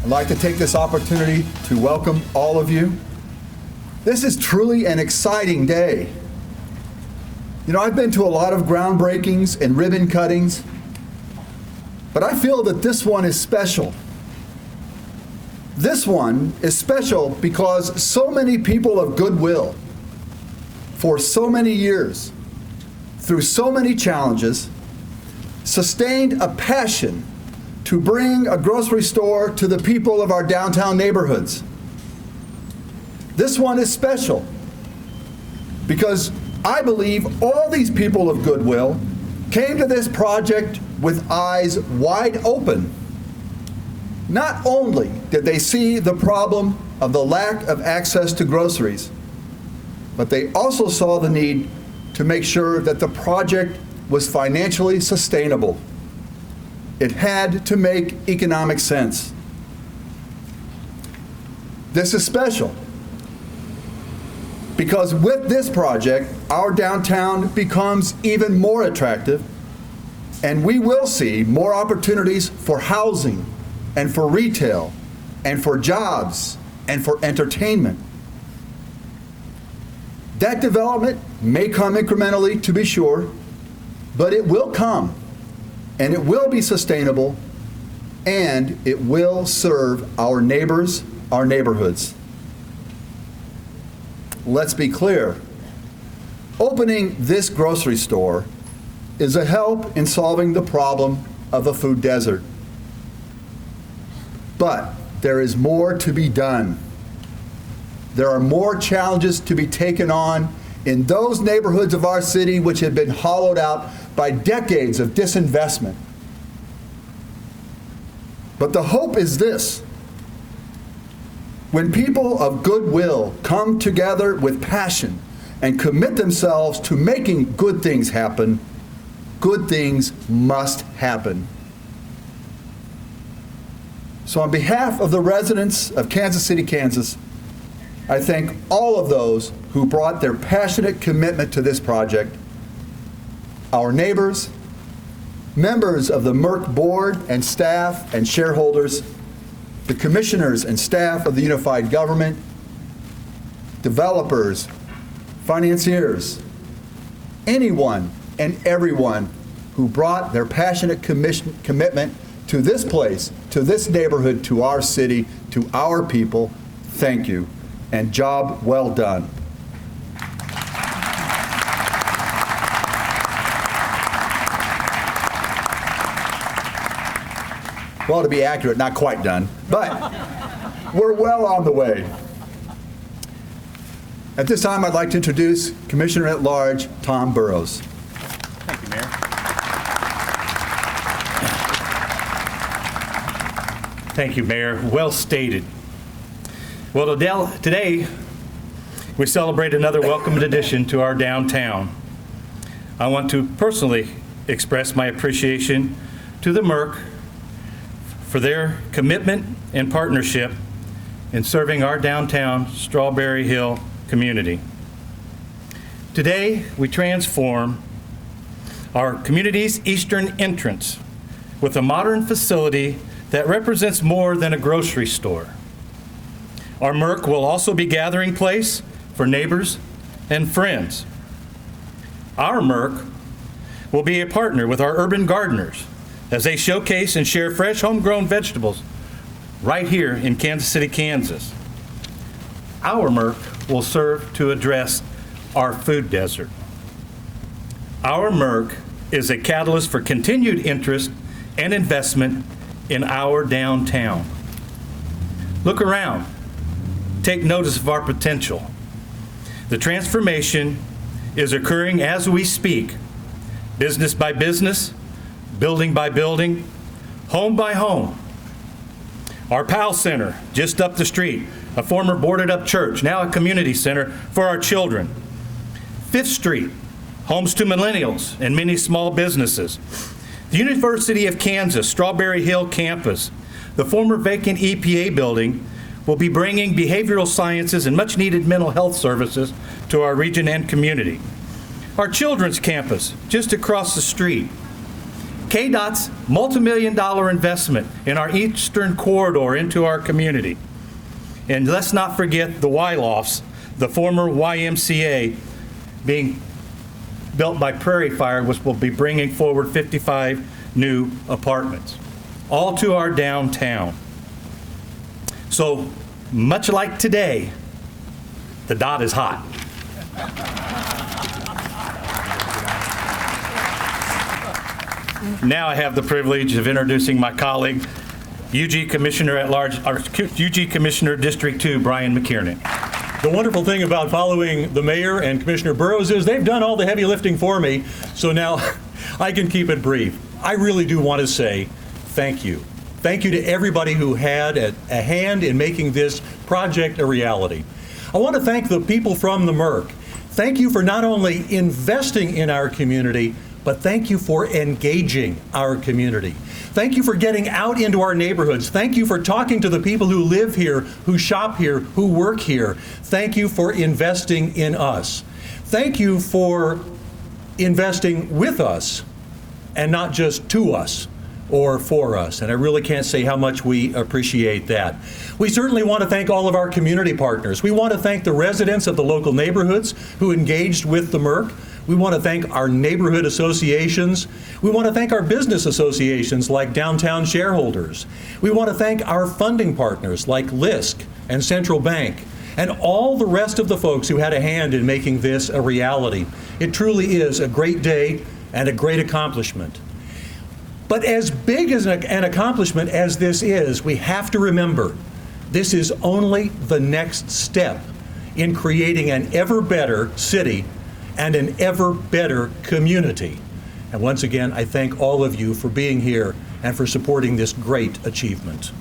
I'd like to take this opportunity to welcome all of you. This is truly an exciting day. You know, I've been to a lot of groundbreakings and ribbon cuttings, but I feel that this one is special. This one is special because so many people of goodwill, for so many years, through so many challenges, sustained a passion to bring a grocery store to the people of our downtown neighborhoods. This one is special because I believe all these people of goodwill came to this project with eyes wide open. Not only did they see the problem of the lack of access to groceries, but they also saw the need to make sure that the project was financially sustainable. It had to make economic sense. This is special because with this project, our downtown becomes even more attractive, and we will see more opportunities for housing and for retail and for jobs and for entertainment. That development may come incrementally, to be sure, but it will come, and it will be sustainable, and it will serve our neighbors, our neighborhoods. Let's be clear. Opening this grocery store is a help in solving the problem of a food desert. But there is more to be done. There are more challenges to be taken on in those neighborhoods of our city which have been hollowed out by decades of disinvestment. But the hope is this: when people of goodwill come together with passion and commit themselves to making good things happen, good things must happen. So on behalf of the residents of Kansas City, Kansas, I thank all of those who brought their passionate commitment to this project, our neighbors, members of the MERC board and staff and shareholders, the commissioners and staff of the unified government, developers, financiers, anyone and everyone who brought their passionate commitment to this place, to this neighborhood, to our city, to our people. Thank you, and job well done. Well, to be accurate, not quite done, but we're well on the way. At this time, I'd like to introduce Commissioner at Large, Tom Burrows. Thank you, Mayor. Thank you, Mayor. Well stated. Well, today we celebrate another welcomed addition to our downtown. I want to personally express my appreciation to the MERC for their commitment and partnership in serving our downtown Strawberry Hill community. Today, we transform our community's eastern entrance with a modern facility that represents more than a grocery store. Our MERC will also be gathering place for neighbors and friends. Our MERC will be a partner with our urban gardeners as they showcase and share fresh homegrown vegetables right here in Kansas City, Kansas. Our MERC will serve to address our food desert. Our MERC is a catalyst for continued interest and investment in our downtown. Look around. Take notice of our potential. The transformation is occurring as we speak, business by business, building by building, home by home. Our PAL Center, just up the street, a former boarded-up church, now a community center for our children. 5th Street, homes to millennials and many small businesses. The University of Kansas Strawberry Hill campus, the former vacant EPA building, will be bringing behavioral sciences and much-needed mental health services to our region and community. Our children's campus, just across the street, KDOT's multi-million-dollar investment in our eastern corridor into our community. And let's not forget the Wylofts, the former YMCA being built by Prairie Fire, which will be bringing forward 55 new apartments, all to our downtown. So much like today, the dot is hot. Now I have the privilege of introducing my colleague, UG Commissioner at Large, or UG Commissioner District 2, Brian McKiernan. The wonderful thing about following the mayor and Commissioner Burrows is they've done all the heavy lifting for me, so now I can keep it brief. I really do want to say thank you. Thank you to everybody who had a hand in making this project a reality. I want to thank the people from the MERC. Thank you for not only investing in our community, but thank you for engaging our community. Thank you for getting out into our neighborhoods. Thank you for talking to the people who live here, who shop here, who work here. Thank you for investing in us. Thank you for investing with us and not just to us or for us. And I really can't say how much we appreciate that. We certainly want to thank all of our community partners. We want to thank the residents of the local neighborhoods who engaged with the MERC. We want to thank our neighborhood associations. We want to thank our business associations like Downtown Shareholders. We want to thank our funding partners like LISC and Central Bank, and all the rest of the folks who had a hand in making this a reality. It truly is a great day and a great accomplishment. But as big as an accomplishment as this is, we have to remember this is only the next step in creating an ever better city and an ever better community. And once again, I thank all of you for being here and for supporting this great achievement.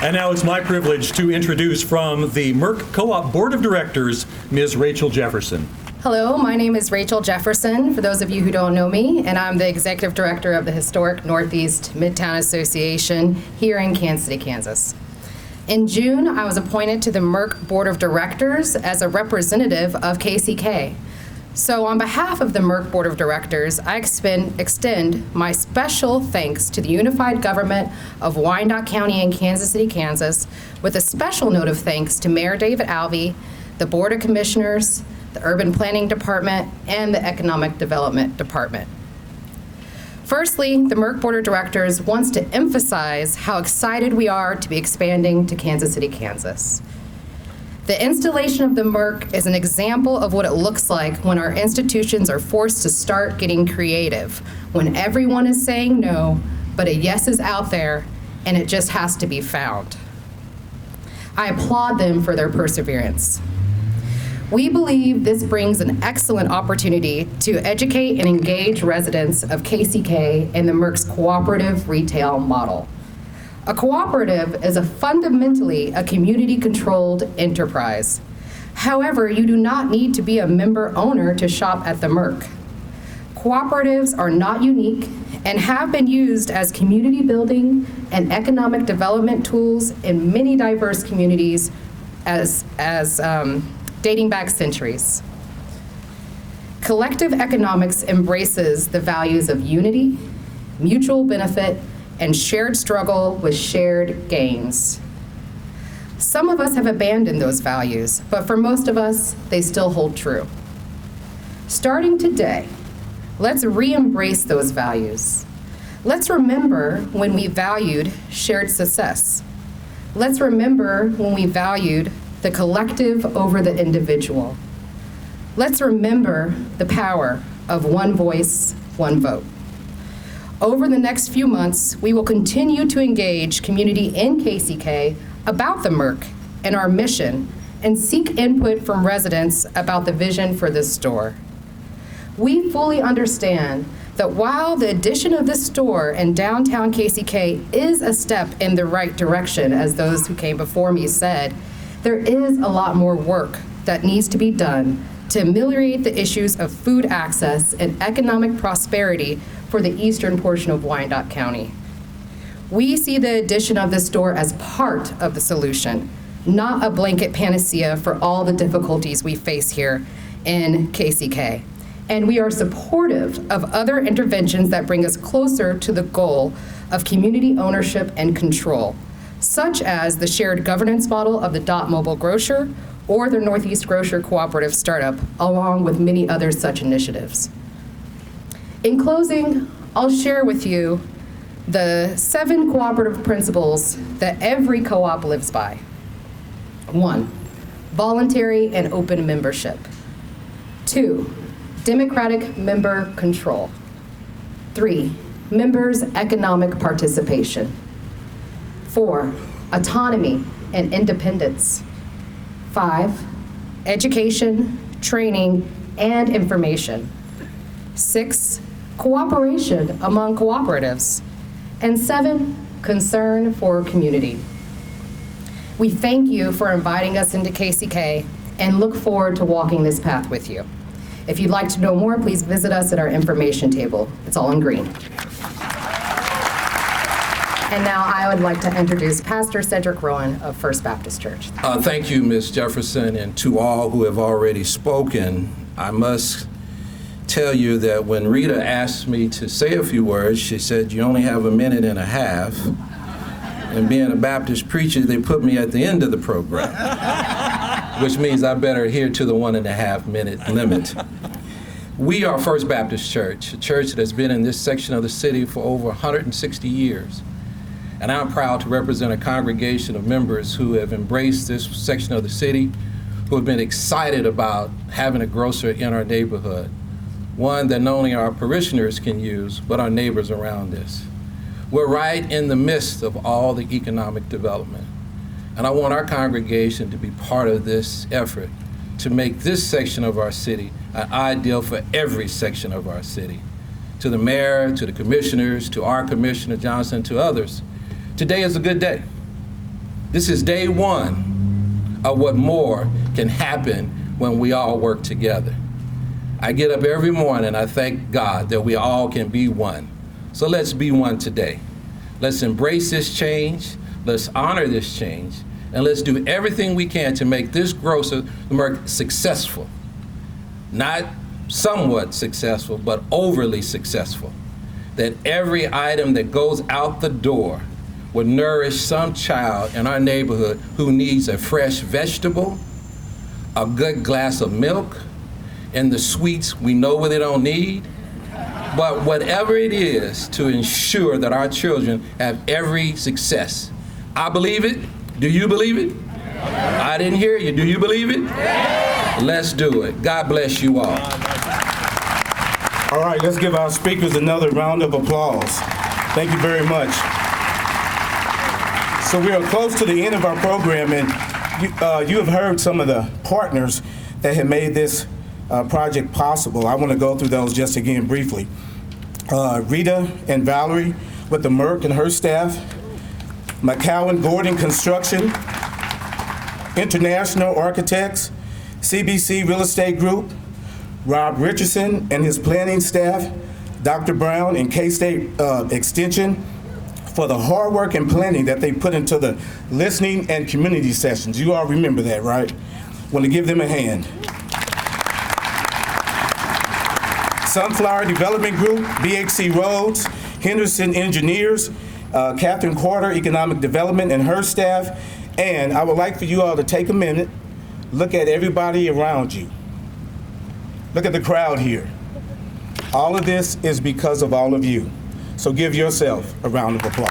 And now it's my privilege to introduce from the MERC Co-op Board of Directors, Ms. Rachel Jefferson. Hello, my name is Rachel Jefferson, for those of you who don't know me, and I'm the Executive Director of the Historic Northeast Midtown Association here in Kansas City, Kansas. In June, I was appointed to the MERC Board of Directors as a representative of KCK. So on behalf of the MERC Board of Directors, I extend my special thanks to the unified government of Wyandotte County and Kansas City, Kansas, with a special note of thanks to Mayor David Alvey, the Board of Commissioners, the Urban Planning Department, and the Economic Development Department. Firstly, the MERC Board of Directors wants to emphasize how excited we are to be expanding to Kansas City, Kansas. The installation of the MERC is an example of what it looks like when our institutions are forced to start getting creative, when everyone is saying no, but a yes is out there, and it just has to be found. I applaud them for their perseverance. We believe this brings an excellent opportunity to educate and engage residents of KCK in the MERC's cooperative retail model. A cooperative is fundamentally a community-controlled enterprise. However, you do not need to be a member owner to shop at the MERC. Cooperatives are not unique and have been used as community building and economic development tools in many diverse communities as dating back centuries. Collective economics embraces the values of unity, mutual benefit, and shared struggle with shared gains. Some of us have abandoned those values, but for most of us, they still hold true. Starting today, let's re-embrace those values. Let's remember when we valued shared success. Let's remember when we valued the collective over the individual. Let's remember the power of one voice, one vote. Over the next few months, we will continue to engage community in KCK about the MERC and our mission, and seek input from residents about the vision for this store. We fully understand that while the addition of this store in downtown KCK is a step in the right direction, as those who came before me said, there is a lot more work that needs to be done to ameliorate the issues of food access and economic prosperity for the eastern portion of Wyandotte County. We see the addition of this store as part of the solution, not a blanket panacea for all the difficulties we face here, in KCK. And we are supportive of other interventions that bring us closer to the goal of community ownership and control, such as the shared governance model of the Dot Mobile Grocer or the Northeast Grocer Cooperative Startup, along with many other such initiatives. In closing, I'll share with you the 7 cooperative principles that every co-op lives by. 1, voluntary and open membership. 2, democratic member control. 3, members' economic participation. 4, autonomy and independence. 5, education, training, and information. 6, cooperation among cooperatives. And 7, concern for community. We thank you for inviting us into KCK and look forward to walking this path with you. If you'd like to know more, please visit us at our information table. It's all in green. And now I would like to introduce Pastor Cedric Rowan of First Baptist Church. Thank you, Ms. Jefferson, and to all who have already spoken. I must tell you that when Rita asked me to say a few words, she said, you only have a minute and a half. And being a Baptist preacher, they put me at the end of the program, which means I better adhere to the 1.5 minute limit. We are First Baptist Church, a church that has been in this section of the city for over 160 years. And I'm proud to represent a congregation of members who have embraced this section of the city, who have been excited about having a grocer in our neighborhood, one that not only our parishioners can use, but our neighbors around us. We're right in the midst of all the economic development. And I want our congregation to be part of this effort to make this section of our city an ideal for every section of our city. To the mayor, to the commissioners, to our Commissioner Johnson, to others, today is a good day. This is day one of what more can happen when we all work together. I get up every morning and I thank God that we all can be one. So let's be one today. Let's embrace this change, let's honor this change, and let's do everything we can to make this grocer, the MERC, successful. Not somewhat successful, but overly successful. That every item that goes out the door will nourish some child in our neighborhood who needs a fresh vegetable, a good glass of milk, and the sweets we know what they don't need. But whatever it is to ensure that our children have every success. I believe it. Do you believe it? I didn't hear you. Do you believe it? Let's do it. God bless you all. All right, let's give our speakers another round of applause. Thank you very much. So we are close to the end of our program, and you have heard some of the partners that have made this project possible. I want to go through those just again briefly. Rita and Valerie with the MERC and her staff, McCowan Gordon Construction, International Architects, CBC Real Estate Group, Rob Richardson and his planning staff, Dr. Brown and K-State Extension, for the hard work and planning that they put into the listening and community sessions. You all remember that, right? Want to give them a hand. Sunflower Development Group, BHC Roads, Henderson Engineers, Catherine Carter Economic Development and her staff. And I would like for you all to take a minute, look at everybody around you. Look at the crowd here. All of this is because of all of you. So give yourself a round of applause.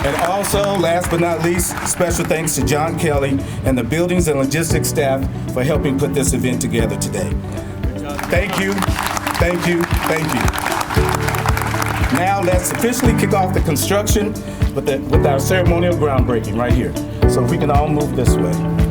And also, last but not least, special thanks to John Kelly and the Buildings and Logistics staff for helping put this event together today. Thank you, thank you, thank you. Now let's officially kick off the construction with our ceremonial groundbreaking right here. So if we can all move this way.